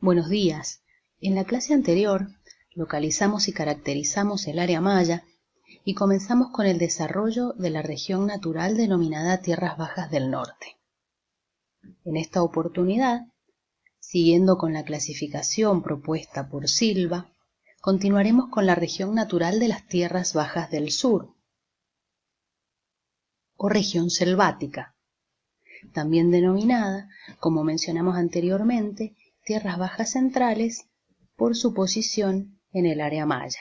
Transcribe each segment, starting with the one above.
Buenos días. En la clase anterior localizamos y caracterizamos el área maya y comenzamos con el desarrollo de la región natural denominada Tierras Bajas del Norte. En esta oportunidad, siguiendo con la clasificación propuesta por Silva, continuaremos con la región natural de las Tierras Bajas del Sur, o región selvática, también denominada, como mencionamos anteriormente, Tierras Bajas Centrales por su posición en el área maya.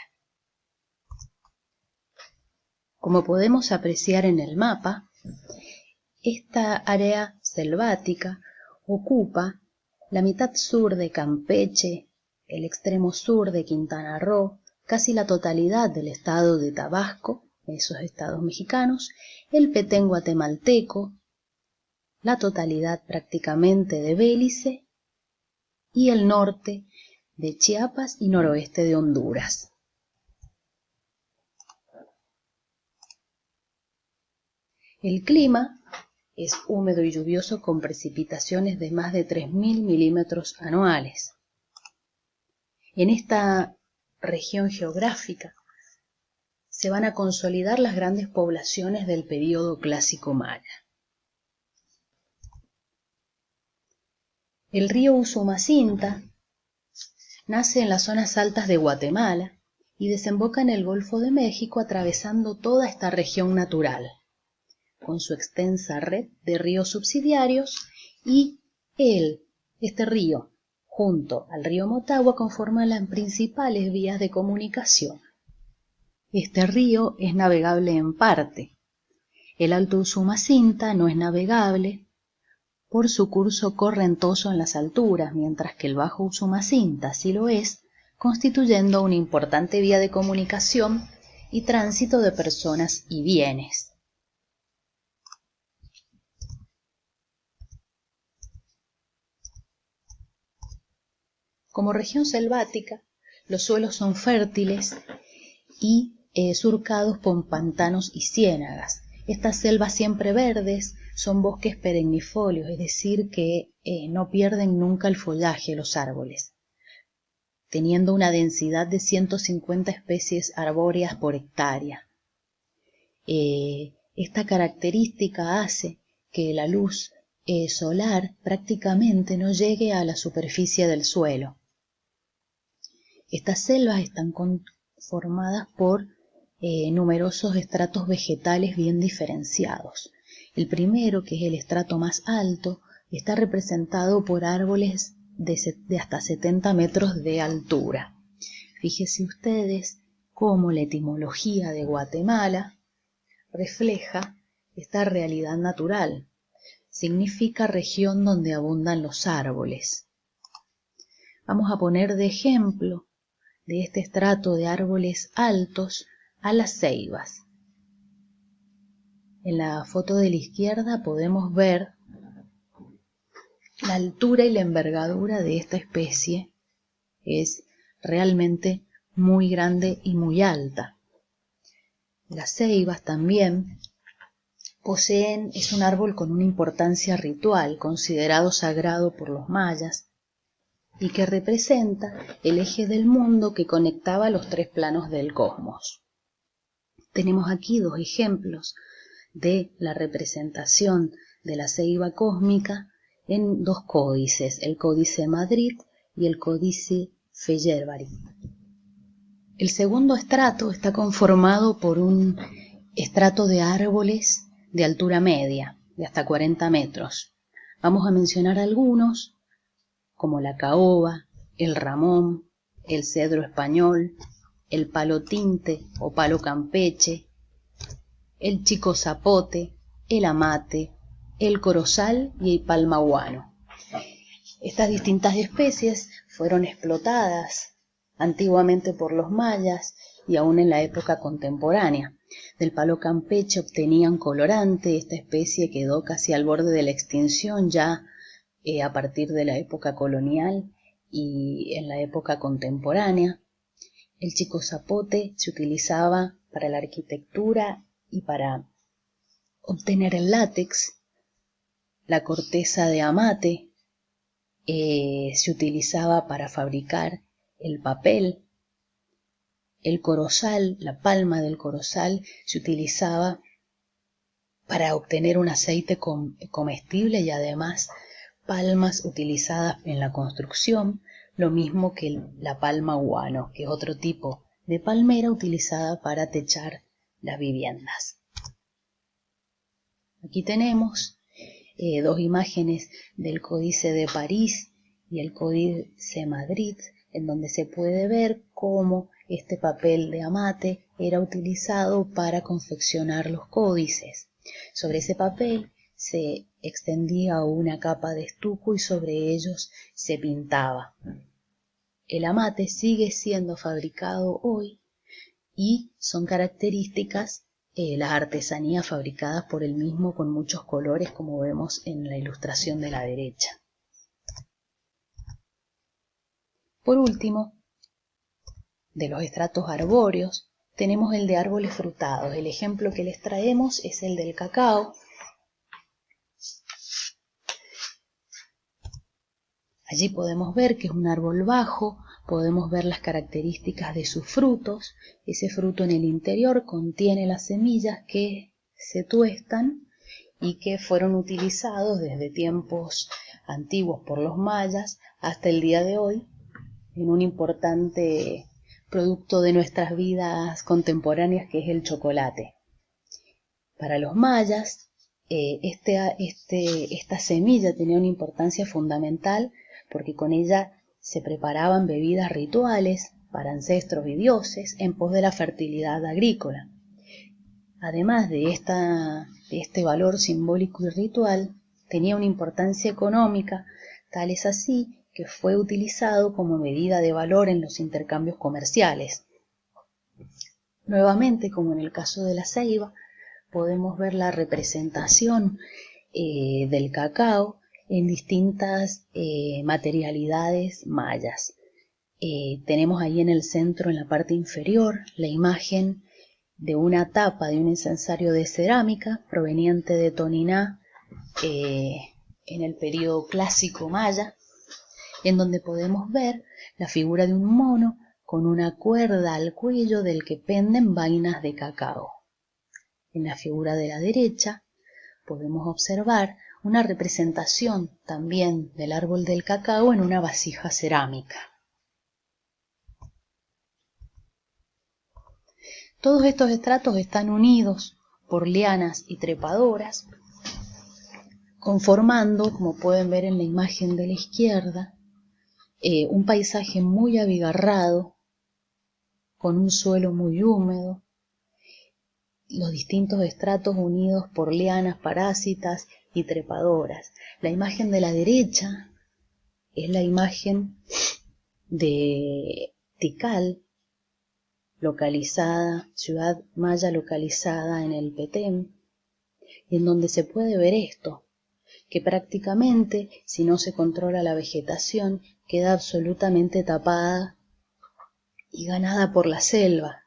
Como podemos apreciar en el mapa, esta área selvática ocupa la mitad sur de Campeche, el extremo sur de Quintana Roo, casi la totalidad del estado de Tabasco, esos estados mexicanos, el Petén guatemalteco, la totalidad prácticamente de Belice y el norte de Chiapas y noroeste de Honduras. El clima es húmedo y lluvioso con precipitaciones de más de 3.000 milímetros anuales. En esta región geográfica se van a consolidar las grandes poblaciones del período clásico maya. El río Usumacinta nace en las zonas altas de Guatemala y desemboca en el Golfo de México atravesando toda esta región natural, con su extensa red de ríos subsidiarios y este río, junto al río Motagua, conforman las principales vías de comunicación. Este río es navegable en parte. El Alto Usumacinta no es navegable por su curso correntoso en las alturas, mientras que el Bajo Usumacinta sí lo es, constituyendo una importante vía de comunicación y tránsito de personas y bienes. Como región selvática, los suelos son fértiles y surcados por pantanos y ciénagas. Estas selvas siempre verdes son bosques perennifolios, es decir, que no pierden nunca el follaje los árboles, teniendo una densidad de 150 especies arbóreas por hectárea. Esta característica hace que la luz solar prácticamente no llegue a la superficie del suelo. Estas selvas están conformadas por numerosos estratos vegetales bien diferenciados. El primero, que es el estrato más alto, está representado por árboles de hasta 70 metros de altura. Fíjense ustedes cómo la etimología de Guatemala refleja esta realidad natural. Significa región donde abundan los árboles. Vamos a poner de ejemplo de este estrato de árboles altos a las ceibas. En la foto de la izquierda podemos ver la altura y la envergadura de esta especie. Es realmente muy grande y muy alta. Las ceibas también es un árbol con una importancia ritual, considerado sagrado por los mayas, y que representa el eje del mundo que conectaba los tres planos del cosmos. Tenemos aquí dos ejemplos de la representación de la ceiba cósmica en dos códices, el Códice Madrid y el Códice Feyerabad. El segundo estrato está conformado por un estrato de árboles de altura media, de hasta 40 metros. Vamos a mencionar algunos, como la caoba, el ramón, el cedro español, el palo tinte o palo campeche, el chico zapote, el amate, el corozal y el palmahuano. Estas distintas especies fueron explotadas antiguamente por los mayas y aún en la época contemporánea. Del palo campeche obtenían colorante. Esta especie quedó casi al borde de la extinción ya a partir de la época colonial y en la época contemporánea. El chico zapote se utilizaba para la arquitectura y para obtener el látex. La corteza de amate se utilizaba para fabricar el papel. El corozal, la palma del corozal, se utilizaba para obtener un aceite comestible y además palmas utilizadas en la construcción, lo mismo que la palma guano, que es otro tipo de palmera utilizada para techar las viviendas. Aquí tenemos dos imágenes del Códice de París y el Códice Madrid, en donde se puede ver cómo este papel de amate era utilizado para confeccionar los códices. Sobre ese papel se extendía una capa de estuco y sobre ellos se pintaba. El amate sigue siendo fabricado hoy y son características las artesanías fabricadas por él mismo con muchos colores, como vemos en la ilustración de la derecha. Por último, de los estratos arbóreos, tenemos el de árboles frutados. El ejemplo que les traemos es el del cacao. Allí podemos ver que es un árbol bajo, podemos ver las características de sus frutos. Ese fruto en el interior contiene las semillas que se tuestan y que fueron utilizados desde tiempos antiguos por los mayas hasta el día de hoy en un importante producto de nuestras vidas contemporáneas que es el chocolate. Para los mayas, esta semilla tenía una importancia fundamental porque con ella se preparaban bebidas rituales para ancestros y dioses en pos de la fertilidad agrícola. Además de este valor simbólico y ritual, tenía una importancia económica, tal es así que fue utilizado como medida de valor en los intercambios comerciales. Nuevamente, como en el caso de la ceiba, podemos ver la representación del cacao en distintas materialidades mayas. Tenemos ahí en el centro, en la parte inferior, la imagen de una tapa de un incensario de cerámica proveniente de Toniná en el periodo clásico maya, en donde podemos ver la figura de un mono con una cuerda al cuello del que penden vainas de cacao. En la figura de la derecha podemos observar una representación también del árbol del cacao en una vasija cerámica. Todos estos estratos están unidos por lianas y trepadoras, conformando, como pueden ver en la imagen de la izquierda, un paisaje muy abigarrado, con un suelo muy húmedo, los distintos estratos unidos por lianas parásitas y trepadoras. La imagen de la derecha es la imagen de Tikal, ciudad maya localizada en el Petén, y en donde se puede ver esto, que prácticamente, si no se controla la vegetación, queda absolutamente tapada y ganada por la selva.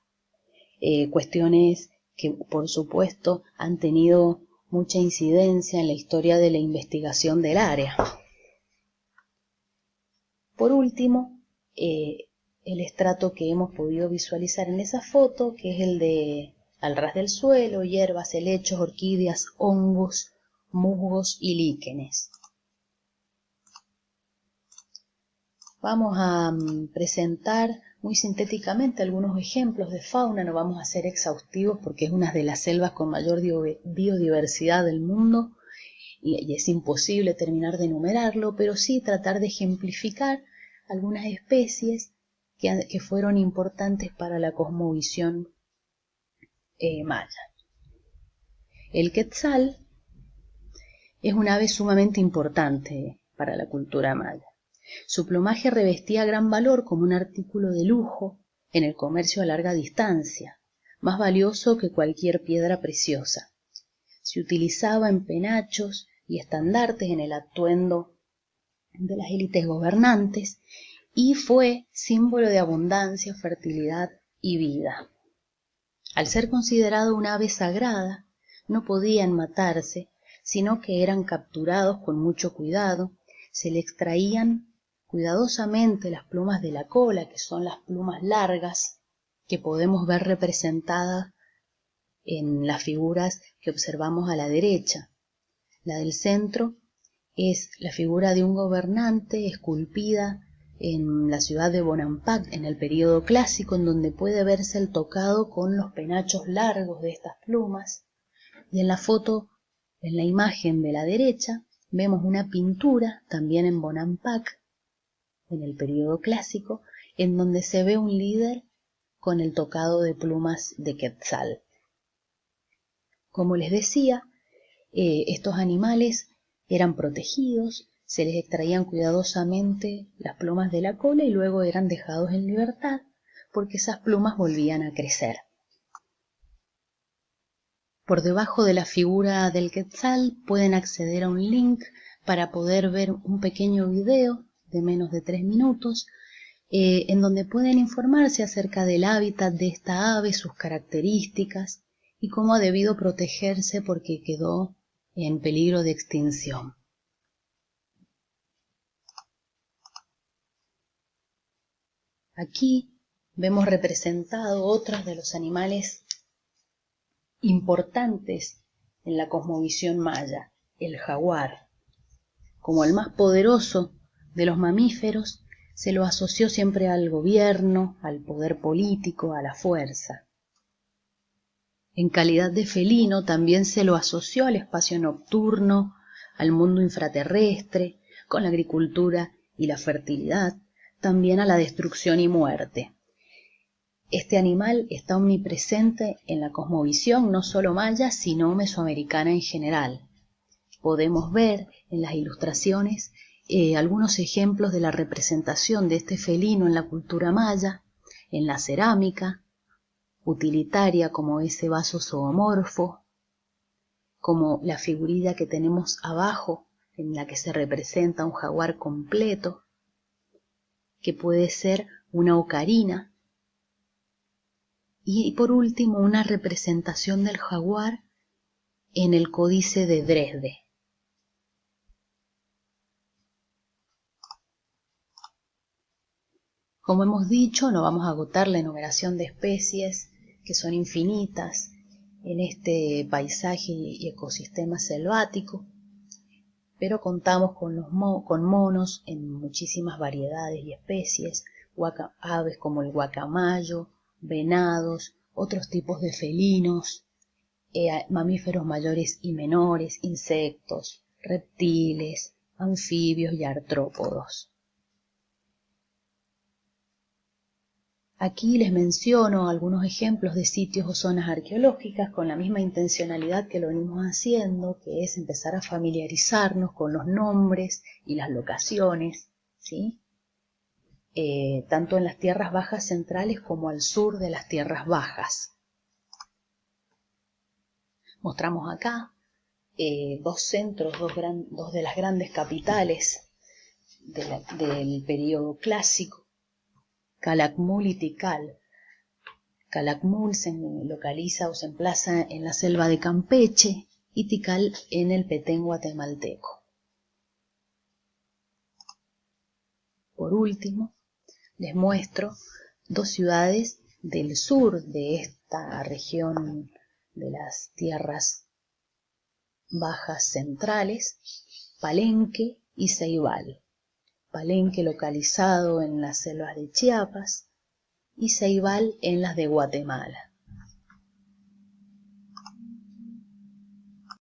Cuestiones que, por supuesto, han tenido mucha incidencia en la historia de la investigación del área. Por último, el estrato que hemos podido visualizar en esa foto, que es el de al ras del suelo, hierbas, helechos, orquídeas, hongos, musgos y líquenes. Vamos a presentar muy sintéticamente algunos ejemplos de fauna, no vamos a ser exhaustivos porque es una de las selvas con mayor biodiversidad del mundo y es imposible terminar de enumerarlo, pero sí tratar de ejemplificar algunas especies que fueron importantes para la cosmovisión maya. El quetzal es un ave sumamente importante para la cultura maya. Su plumaje revestía gran valor como un artículo de lujo en el comercio a larga distancia, más valioso que cualquier piedra preciosa. Se utilizaba en penachos y estandartes en el atuendo de las élites gobernantes y fue símbolo de abundancia, fertilidad y vida. Al ser considerado un ave sagrada, no podían matarse, sino que eran capturados con mucho cuidado, se le extraían cuidadosamente las plumas de la cola, que son las plumas largas que podemos ver representadas en las figuras que observamos a la derecha. La del centro es la figura de un gobernante esculpida en la ciudad de Bonampak en el período clásico, en donde puede verse el tocado con los penachos largos de estas plumas. Y en la foto, en la imagen de la derecha, vemos una pintura también en Bonampak en el período clásico, en donde se ve un líder con el tocado de plumas de quetzal. Como les decía, estos animales eran protegidos, se les extraían cuidadosamente las plumas de la cola y luego eran dejados en libertad porque esas plumas volvían a crecer. Por debajo de la figura del quetzal pueden acceder a un link para poder ver un pequeño video de menos de 3 minutos en donde pueden informarse acerca del hábitat de esta ave, sus características y cómo ha debido protegerse porque quedó en peligro de extinción. Aquí vemos representados otros de los animales importantes en la cosmovisión maya, el jaguar. Como el más poderoso de los mamíferos, se lo asoció siempre al gobierno, al poder político, a la fuerza. En calidad de felino también se lo asoció al espacio nocturno, al mundo infraterrestre, con la agricultura y la fertilidad, también a la destrucción y muerte. Este animal está omnipresente en la cosmovisión no solo maya, sino mesoamericana en general. Podemos ver en las ilustraciones algunos ejemplos de la representación de este felino en la cultura maya, en la cerámica, utilitaria como ese vaso zoomorfo, como la figurilla que tenemos abajo en la que se representa un jaguar completo, que puede ser una ocarina, y por último una representación del jaguar en el códice de Dresde. Como hemos dicho, no vamos a agotar la enumeración de especies que son infinitas en este paisaje y ecosistema selvático, pero contamos con monos en muchísimas variedades y especies, aves como el guacamayo, venados, otros tipos de felinos, mamíferos mayores y menores, insectos, reptiles, anfibios y artrópodos. Aquí les menciono algunos ejemplos de sitios o zonas arqueológicas con la misma intencionalidad que lo venimos haciendo, que es empezar a familiarizarnos con los nombres y las locaciones, ¿sí? Tanto en las tierras bajas centrales como al sur de las tierras bajas. Mostramos acá dos centros, dos de las grandes capitales del periodo clásico, Calakmul y Tikal. Calakmul se localiza o se emplaza en la selva de Campeche y Tikal en el Petén guatemalteco. Por último, les muestro dos ciudades del sur de esta región de las tierras bajas centrales, Palenque y Ceibal. Palenque localizado en las selvas de Chiapas y Ceibal en las de Guatemala.